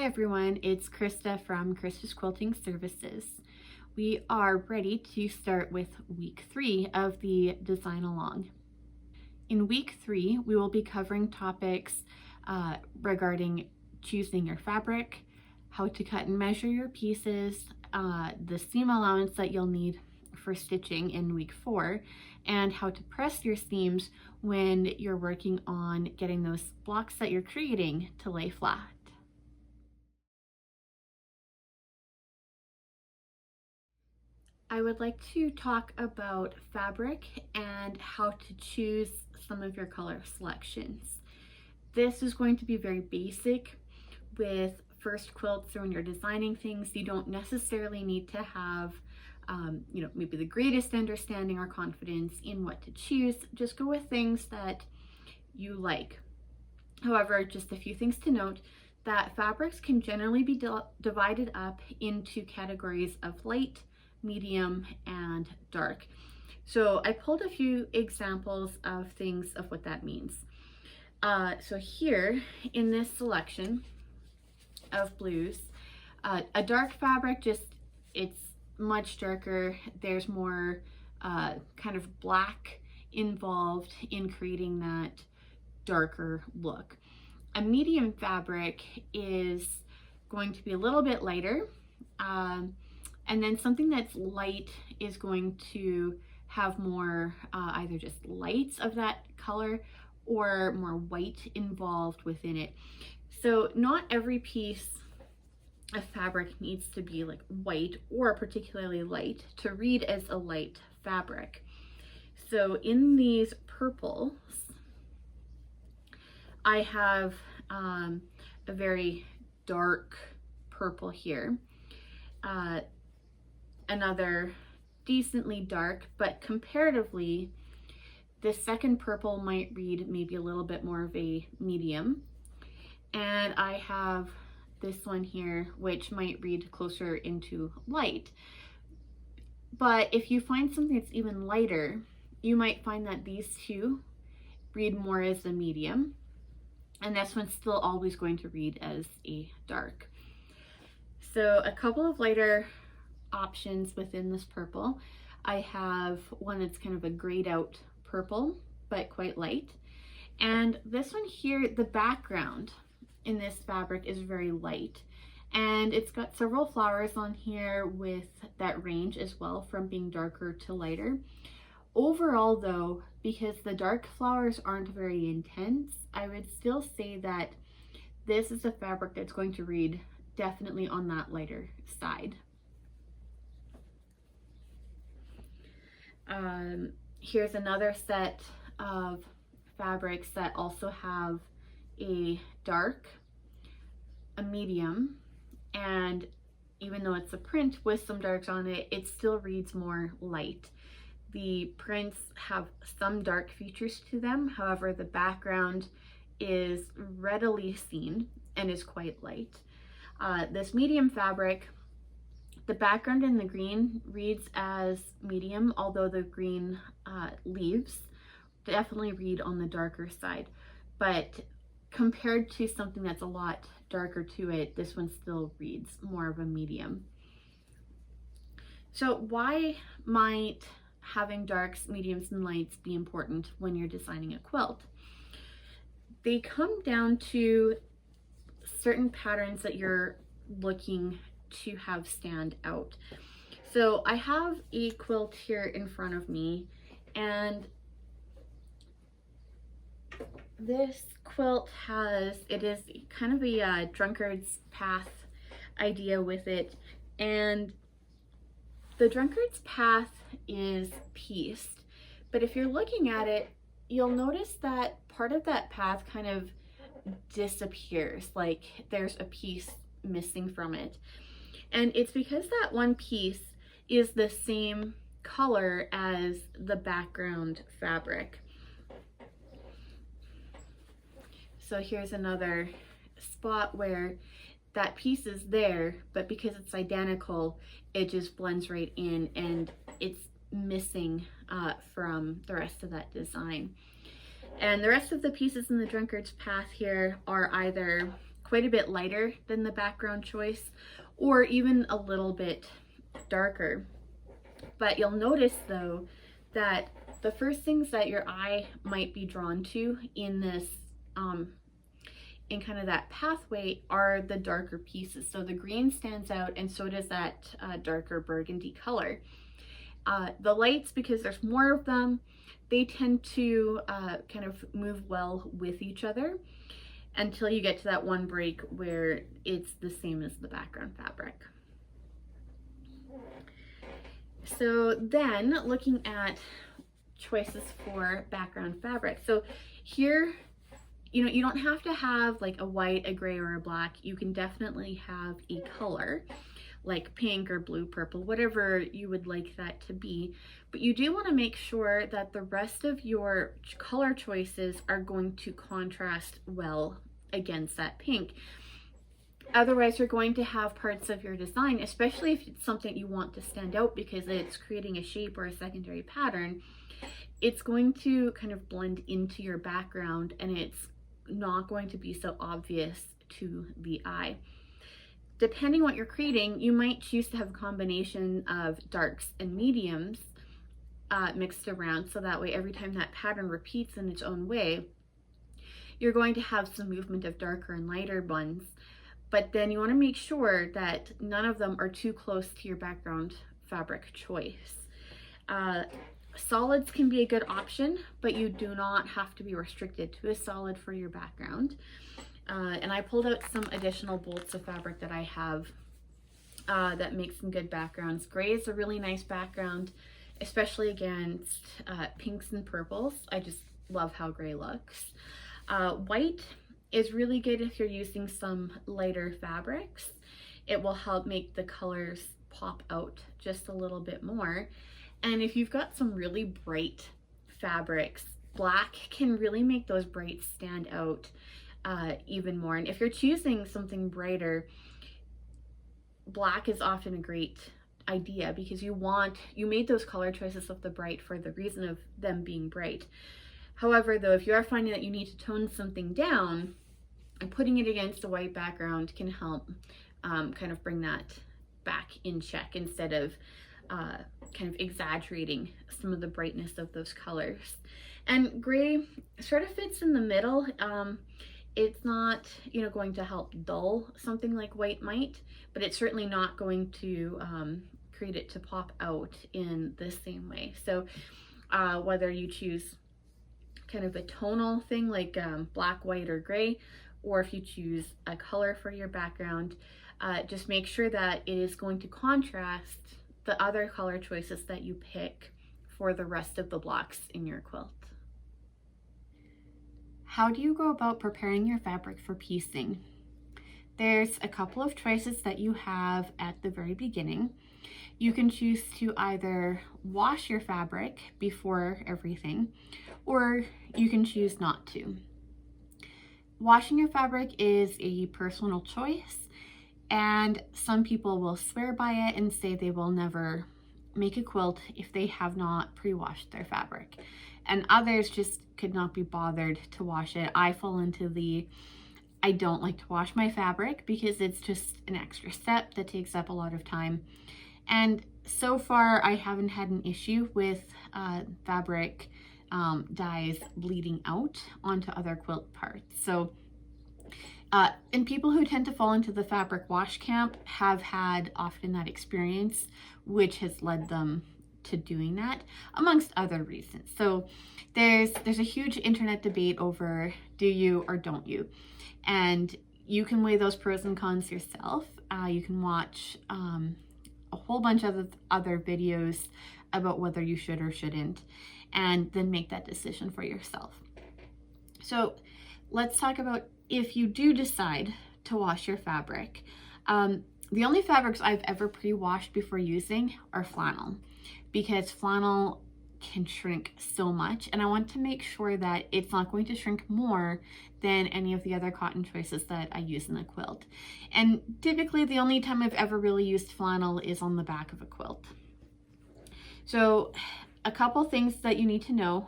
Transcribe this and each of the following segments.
Hi everyone, it's Krista from Krista's Quilting Services. We are ready to start with week 3 of the Design Along. In week 3, we will be covering topics regarding choosing your fabric, how to cut and measure your pieces, the seam allowance that you'll need for stitching in week 4, and how to press your seams when you're working on getting those blocks that you're creating to lay flat. I would like to talk about fabric and how to choose some of your color selections. This is going to be very basic with first quilts, or when you're designing things. You don't necessarily need to have maybe the greatest understanding or confidence in what to choose. Just go with things that you like. However, just a few things to note: that fabrics can generally be divided up into categories of light, medium, and dark. So I pulled a few examples of things of what that means. So here in this selection of blues, a dark fabric, it's much darker. There's more kind of black involved in creating that darker look. A medium fabric is going to be a little bit lighter, and then something that's light is going to have more either just lights of that color or more white involved within it. So not every piece of fabric needs to be like white or particularly light to read as a light fabric. So in these purples, I have a very dark purple here, another decently dark, but comparatively the second purple might read maybe a little bit more of a medium, and I have this one here which might read closer into light. But if you find something that's even lighter, you might find that these two read more as a medium, and this one's still always going to read as a dark. So a couple of lighter options within this purple. I have one that's kind of a grayed out purple but quite light, and this one here, the background in this fabric is very light, and it's got several flowers on here with that range as well from being darker to lighter. Overall though, because the dark flowers aren't very intense, I would still say that this is a fabric that's going to read definitely on that lighter side. Here's another set of fabrics that also have a dark, a medium, and even though it's a print with some darks on it, it still reads more light. The prints have some dark features to them, however the background is readily seen and is quite light. This medium fabric, the background in the green reads as medium, although the green leaves definitely read on the darker side. But compared to something that's a lot darker to it, this one still reads more of a medium. So why might having darks, mediums, and lights be important when you're designing a quilt? They come down to certain patterns that you're looking to have stand out. So I have a quilt here in front of me, and this quilt it is kind of a drunkard's path idea with it, and the drunkard's path is pieced, but if you're looking at it, you'll notice that part of that path kind of disappears, like there's a piece missing from it. And it's because that one piece is the same color as the background fabric. So here's another spot where that piece is there, but because it's identical, it just blends right in and it's missing from the rest of that design. And the rest of the pieces in the drunkard's path here are either quite a bit lighter than the background choice, or even a little bit darker. But you'll notice though that the first things that your eye might be drawn to in this in kind of that pathway are the darker pieces. So the green stands out, and so does that darker burgundy color. The lights, because there's more of them, they tend to kind of move well with each other until you get to that one break where it's the same as the background fabric. So then looking at choices for background fabric. So here, you know, you don't have to have like a white, a gray, or a black. You can definitely have a color like pink or blue, purple, whatever you would like that to be. But you do want to make sure that the rest of your color choices are going to contrast well against that pink. Otherwise, you're going to have parts of your design, especially if it's something you want to stand out because it's creating a shape or a secondary pattern, it's going to kind of blend into your background and it's not going to be so obvious to the eye. Depending what you're creating, you might choose to have a combination of darks and mediums mixed around, so that way every time that pattern repeats in its own way, you're going to have some movement of darker and lighter ones. But then you want to make sure that none of them are too close to your background fabric choice. Solids can be a good option, but you do not have to be restricted to a solid for your background. And I pulled out some additional bolts of fabric that I have that make some good backgrounds. Gray is a really nice background, especially against pinks and purples. I just love how gray looks. White is really good if you're using some lighter fabrics. It will help make the colors pop out just a little bit more. And if you've got some really bright fabrics, black can really make those brights stand out even more. And if you're choosing something brighter, black is often a great idea because you made those color choices of the bright for the reason of them being bright. However, though, if you are finding that you need to tone something down, and putting it against a white background can help kind of bring that back in check instead of kind of exaggerating some of the brightness of those colors. And gray sort of fits in the middle. It's not, you know, going to help dull something like white might, but it's certainly not going to create it to pop out in the same way. So whether you choose kind of a tonal thing like black, white, or gray, or if you choose a color for your background, just make sure that it is going to contrast the other color choices that you pick for the rest of the blocks in your quilt. How do you go about preparing your fabric for piecing? There's a couple of choices that you have at the very beginning. You can choose to either wash your fabric before everything, or you can choose not to. Washing your fabric is a personal choice, and some people will swear by it and say they will never make a quilt if they have not pre-washed their fabric. And others just could not be bothered to wash it. I fall into the I don't like to wash my fabric because it's just an extra step that takes up a lot of time. And so far I haven't had an issue with fabric dyes bleeding out onto other quilt parts. So and people who tend to fall into the fabric wash camp have had often that experience, which has led them to doing that, amongst other reasons. So there's a huge internet debate over do you or don't you, and you can weigh those pros and cons yourself. You can watch a whole bunch of other videos about whether you should or shouldn't, and then make that decision for yourself. So let's talk about if you do decide to wash your fabric. The only fabrics I've ever pre-washed before using are flannel, because flannel can shrink so much, and I want to make sure that it's not going to shrink more than any of the other cotton choices that I use in the quilt. And typically the only time I've ever really used flannel is on the back of a quilt. So a couple things that you need to know.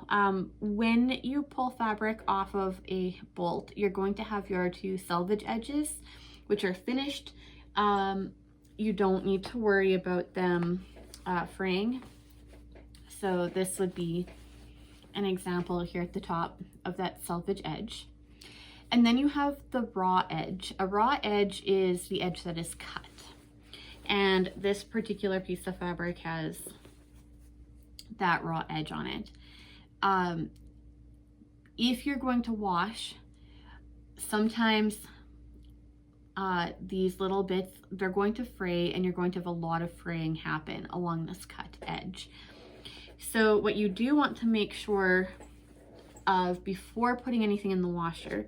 When you pull fabric off of a bolt, you're going to have your two selvage edges, which are finished. You don't need to worry about them fraying. So this would be an example here at the top of that selvage edge. And then you have the raw edge. A raw edge is the edge that is cut. And this particular piece of fabric has that raw edge on it. If you're going to wash, sometimes these little bits, they're going to fray, and you're going to have a lot of fraying happen along this cut edge. So what you do want to make sure of before putting anything in the washer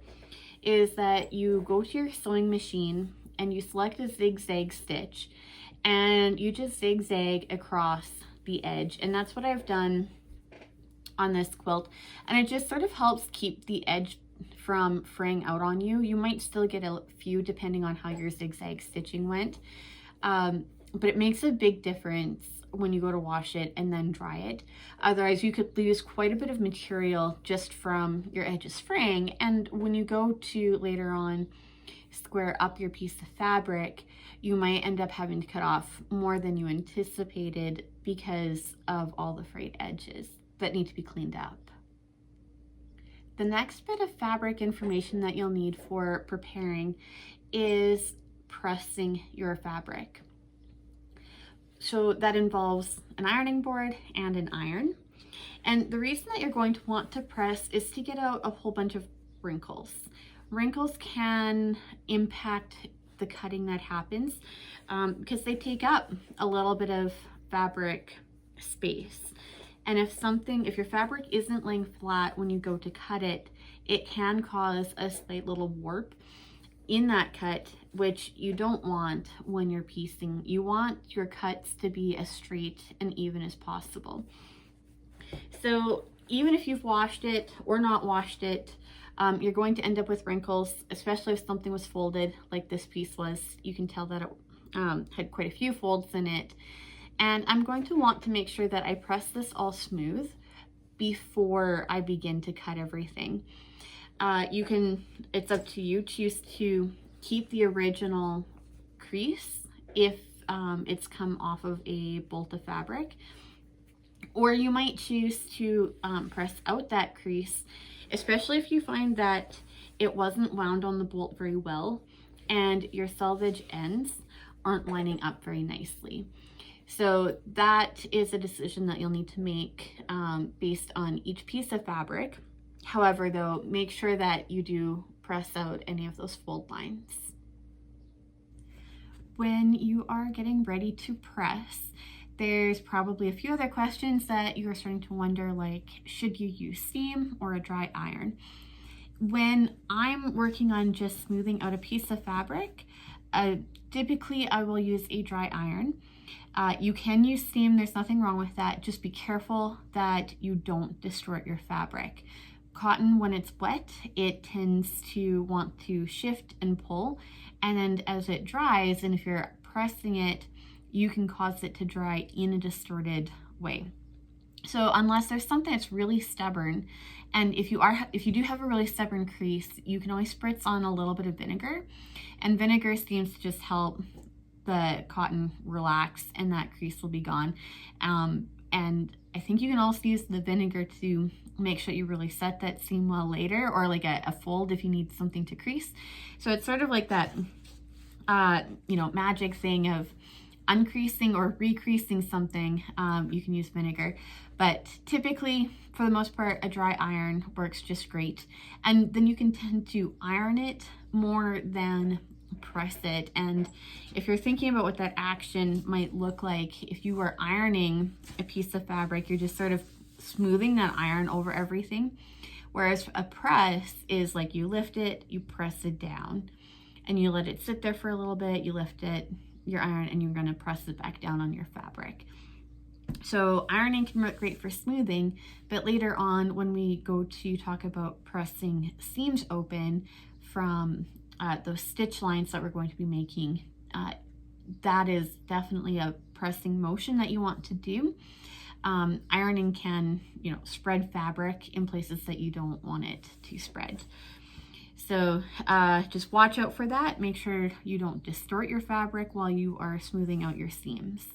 is that you go to your sewing machine and you select a zigzag stitch, and you just zigzag across the edge. And that's what I've done on this quilt, and it just sort of helps keep the edge from fraying out on you. You might still get a few depending on how your zigzag stitching went, but it makes a big difference when you go to wash it and then dry it. Otherwise you could lose quite a bit of material just from your edges fraying, and when you go to later on square up your piece of fabric, you might end up having to cut off more than you anticipated because of all the frayed edges that need to be cleaned up. The next bit of fabric information that you'll need for preparing is pressing your fabric. So that involves an ironing board and an iron. And the reason that you're going to want to press is to get out a whole bunch of wrinkles. Wrinkles can impact the cutting that happens because they take up a little bit of fabric space. And if your fabric isn't laying flat when you go to cut it, it can cause a slight little warp in that cut, which you don't want when you're piecing. You want your cuts to be as straight and even as possible. So even if you've washed it or not washed it, you're going to end up with wrinkles, especially if something was folded like this piece was. You can tell that it had quite a few folds in it. And I'm going to want to make sure that I press this all smooth before I begin to cut everything. It's up to you. Choose to keep the original crease if it's come off of a bolt of fabric, or you might choose to press out that crease, especially if you find that it wasn't wound on the bolt very well and your selvage ends aren't lining up very nicely. So that is a decision that you'll need to make based on each piece of fabric. However, though, make sure that you do press out any of those fold lines. When you are getting ready to press, there's probably a few other questions that you are starting to wonder, like, should you use steam or a dry iron? When I'm working on just smoothing out a piece of fabric, typically I will use a dry iron. You can use steam, there's nothing wrong with that. Just be careful that you don't distort your fabric. Cotton, when it's wet, it tends to want to shift and pull, and then as it dries, and if you're pressing it, you can cause it to dry in a distorted way. So unless there's something that's really stubborn, and if you do have a really stubborn crease, you can always spritz on a little bit of vinegar, and vinegar seems to just help the cotton relax and that crease will be gone. And I think you can also use the vinegar to make sure you really set that seam well later, or like a fold if you need something to crease. So it's sort of like that magic thing of uncreasing or recreasing something. You can use vinegar, but typically for the most part a dry iron works just great, and then you can tend to iron it more than press it. And if you're thinking about what that action might look like, if you were ironing a piece of fabric, you're just sort of smoothing that iron over everything, whereas a press is like you lift it, you press it down, and you let it sit there for a little bit, you lift it, your iron, and you're going to press it back down on your fabric. So ironing can work great for smoothing, but later on when we go to talk about pressing seams open from those stitch lines that we're going to be making, that is definitely a pressing motion that you want to do. Ironing can, spread fabric in places that you don't want it to spread. So just watch out for that. Make sure you don't distort your fabric while you are smoothing out your seams.